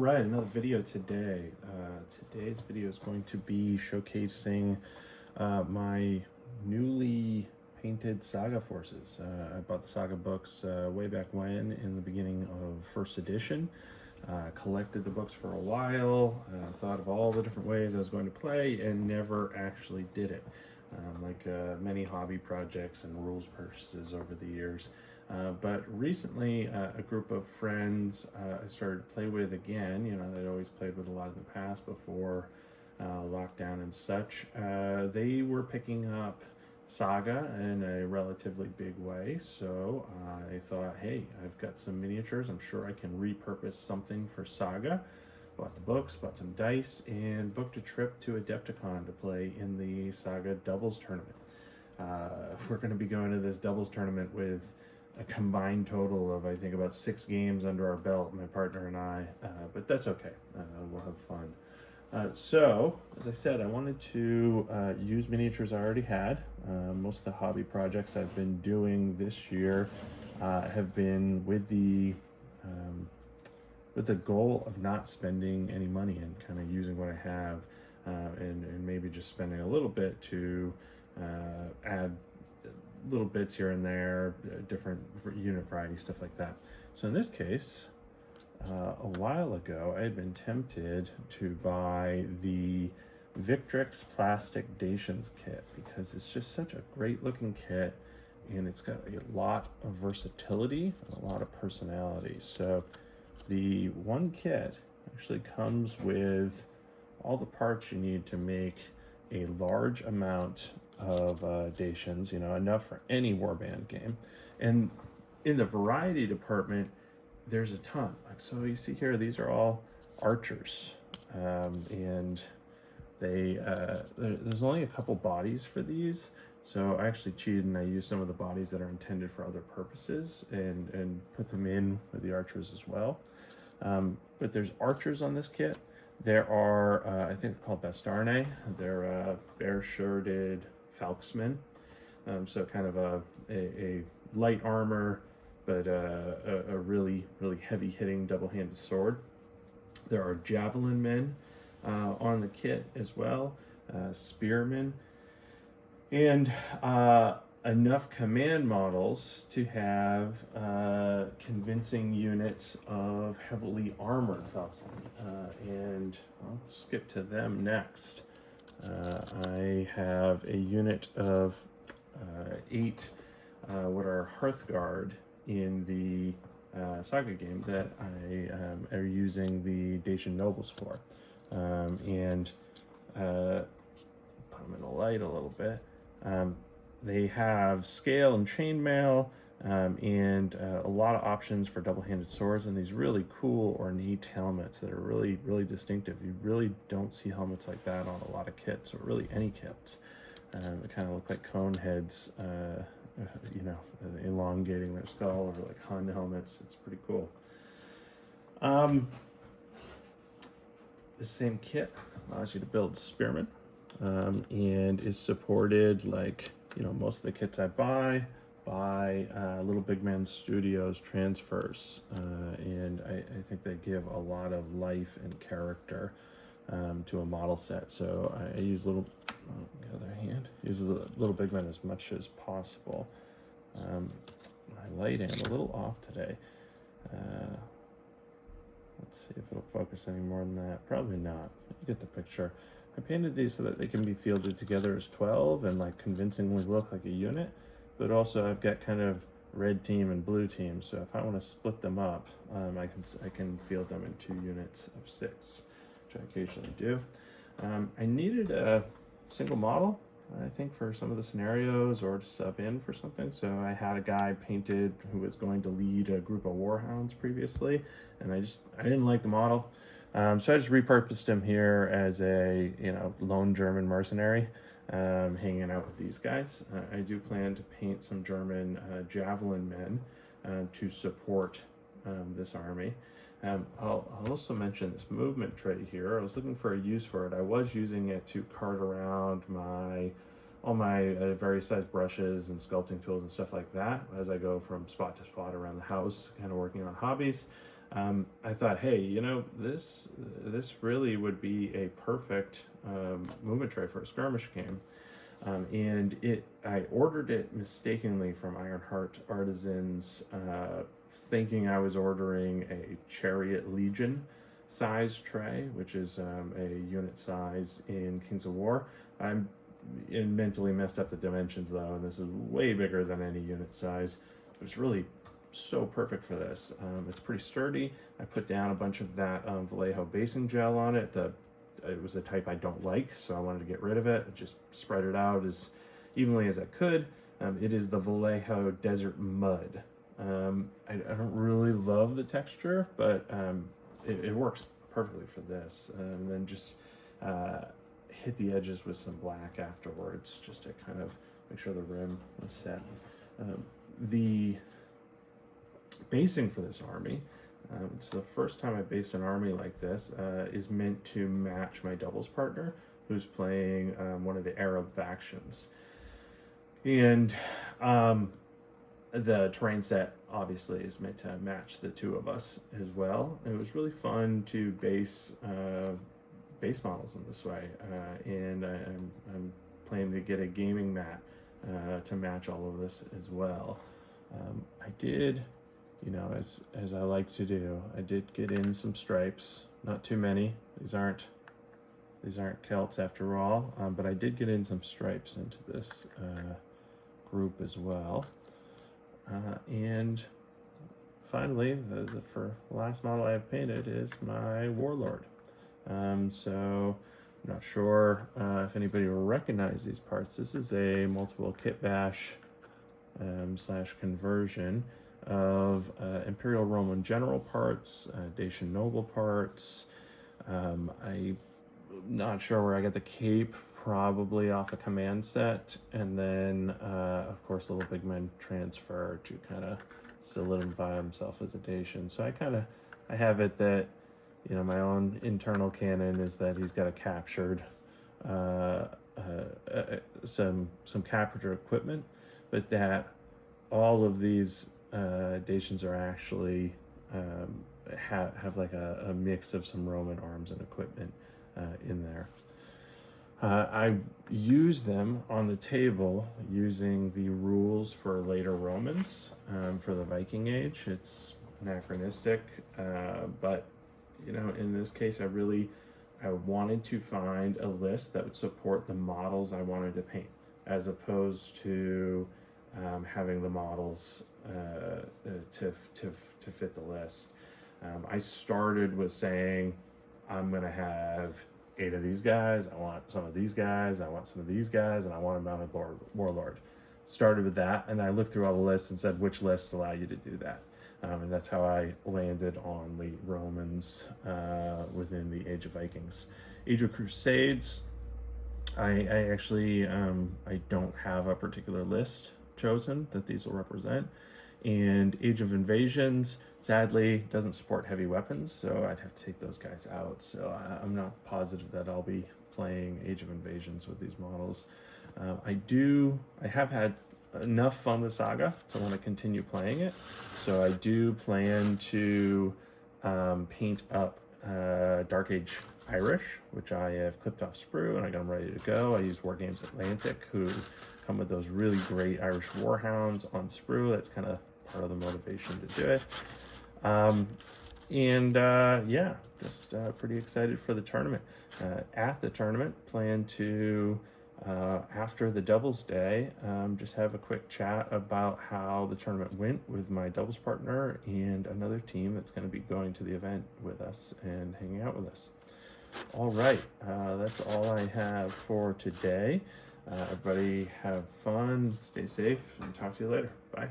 Right, another video today. Today's video is going to be showcasing my newly painted Saga forces. I bought the Saga books way back when, in the beginning of first edition. Collected the books for a while, thought of all the different ways I was going to play, and never actually did it. Like many hobby projects and rules purchases over the years. But recently, a group of friends I started to play with again. You know, I'd always played with a lot in the past before lockdown and such. They were picking up Saga in a relatively big way, so I thought, hey, I've got some miniatures. I'm sure I can repurpose something for Saga. Bought the books, bought some dice, and booked a trip to Adepticon to play in the Saga doubles tournament. We're going to be going to this doubles tournament with a combined total of, I think, about 6 games under our belt, my partner and I, but that's okay. We'll have fun. So, as I said, I wanted to use miniatures I already had. Most of the hobby projects I've been doing this year have been with the goal of not spending any money and kind of using what I have, and maybe just spending a little bit to add little bits here and there, different unit variety, stuff like that. So in this case, a while ago, I had been tempted to buy the Victrix Dacians kit because it's just such a great looking kit, and it's got a lot of versatility and a lot of personality. So the one kit actually comes with all the parts you need to make a large amount of Dacians, you know, enough for any warband game. And in the variety department, there's a ton. Like, so you see here, these are all archers, and they there's only a couple bodies for these, so I actually cheated and I used some of the bodies that are intended for other purposes and put them in with the archers as well. But there's archers on this kit. There are, I think they're called Bastarnae. They're bare-shirted Falksmen. So kind of a light armor, but a really heavy-hitting double-handed sword. There are javelin men on the kit as well, spearmen, and enough command models to have convincing units of heavily armored Falksmen, and I'll skip to them next. I have a unit of 8 what are Hearthguard in the Saga game that I are using the Dacian nobles for, and put them in the light a little bit. They have scale and chainmail, and a lot of options for double-handed swords, and these really cool ornate helmets that are really distinctive. You really don't see helmets like that on a lot of kits, or really any kits. They kind of look like cone heads, you know, elongating their skull, or like Hun helmets. It's pretty cool. The same kit allows you to build spearmen, and is supported, like, you know, most of the kits I buy by Little Big Man Studios transfers, and I think they give a lot of life and character to a model set. So I use use the Little Big Man as much as possible. My lighting a little off today. Let's see if it'll focus any more than that. Probably not. You get the picture. I painted these so that they can be fielded together as 12 and like convincingly look like a unit, but also I've got kind of red team and blue team, so if I want to split them up, I can field them in 2 units of 6, which I occasionally do. I needed a single model, I think, for some of the scenarios, or to sub in for something, so I had a guy painted who was going to lead a group of warhounds previously, and I didn't like the model. So I just repurposed him here as a, you know, lone German mercenary, hanging out with these guys. I do plan to paint some German javelin men to support this army. I'll also mention this movement tray here. I was looking for a use for it. I was using it to cart around all my various size brushes and sculpting tools and stuff like that as I go from spot to spot around the house, kind of working on hobbies. I thought, hey, you know, this really would be a perfect movement tray for a skirmish game. And I ordered it mistakenly from Ironheart Artisans, thinking I was ordering a Chariot Legion size tray, which is a unit size in Kings of War. I'm mentally messed up the dimensions though, and this is way bigger than any unit size. It's really so perfect for this. It's pretty sturdy. I put down a bunch of that Vallejo basing gel on it. It was a type I don't like, so I wanted to get rid of it. I just spread it out as evenly as I could. It is the Vallejo Desert Mud. I don't really love the texture, but it works perfectly for this. And then just hit the edges with some black afterwards, just to kind of make sure the rim was set. The basing for this army, it's the first time I based an army like this, is meant to match my doubles partner, who's playing one of the Arab factions. And the terrain set obviously is meant to match the two of us as well. It was really fun to base models in this way, and I'm planning to get a gaming mat to match all of this as well. I did, you know, as I like to do, I did get in some stripes, not too many. These aren't Celts after all, but I did get in some stripes into this group as well. And finally, the last model I have painted is my Warlord. So I'm not sure if anybody will recognize these parts. This is a multiple kit bash / conversion of Imperial Roman general parts, Dacian noble parts. I'm not sure where I got the cape, probably off a command set, and then of course a little big man transfer to kind of solidify himself as a Dacian. So I have it that, you know, my own internal canon is that he's got a captured some captured equipment, but that all of these Dacians are actually have like a mix of some Roman arms and equipment in there. I use them on the table using the rules for later Romans for the Viking Age. It's anachronistic, but you know, in this case, I wanted to find a list that would support the models I wanted to paint, as opposed to having the models to fit the list. I started with saying, I'm gonna have 8 of these guys, I want some of these guys, I want some of these guys, and I want a mounted warlord. Started with that, and I looked through all the lists and said, which lists allow you to do that? And that's how I landed on late Romans within the Age of Vikings. Age of Crusades, I actually, I don't have a particular list chosen that these will represent. And Age of Invasions, sadly, doesn't support heavy weapons, so I'd have to take those guys out. So I'm not positive that I'll be playing Age of Invasions with these models. I have had enough fun with Saga to want to continue playing it, so I do plan to paint up Dark Age Irish, which I have clipped off sprue and I got them ready to go. I use War Games Atlantic, who come with those really great Irish Warhounds on sprue. That's kind of part of the motivation to do it. Yeah, just pretty excited for the tournament. At the tournament, plan to, after the doubles day, just have a quick chat about how the tournament went with my doubles partner and another team that's going to be going to the event with us and hanging out with us. All right, that's all I have for today. Everybody have fun, stay safe, and talk to you later. Bye.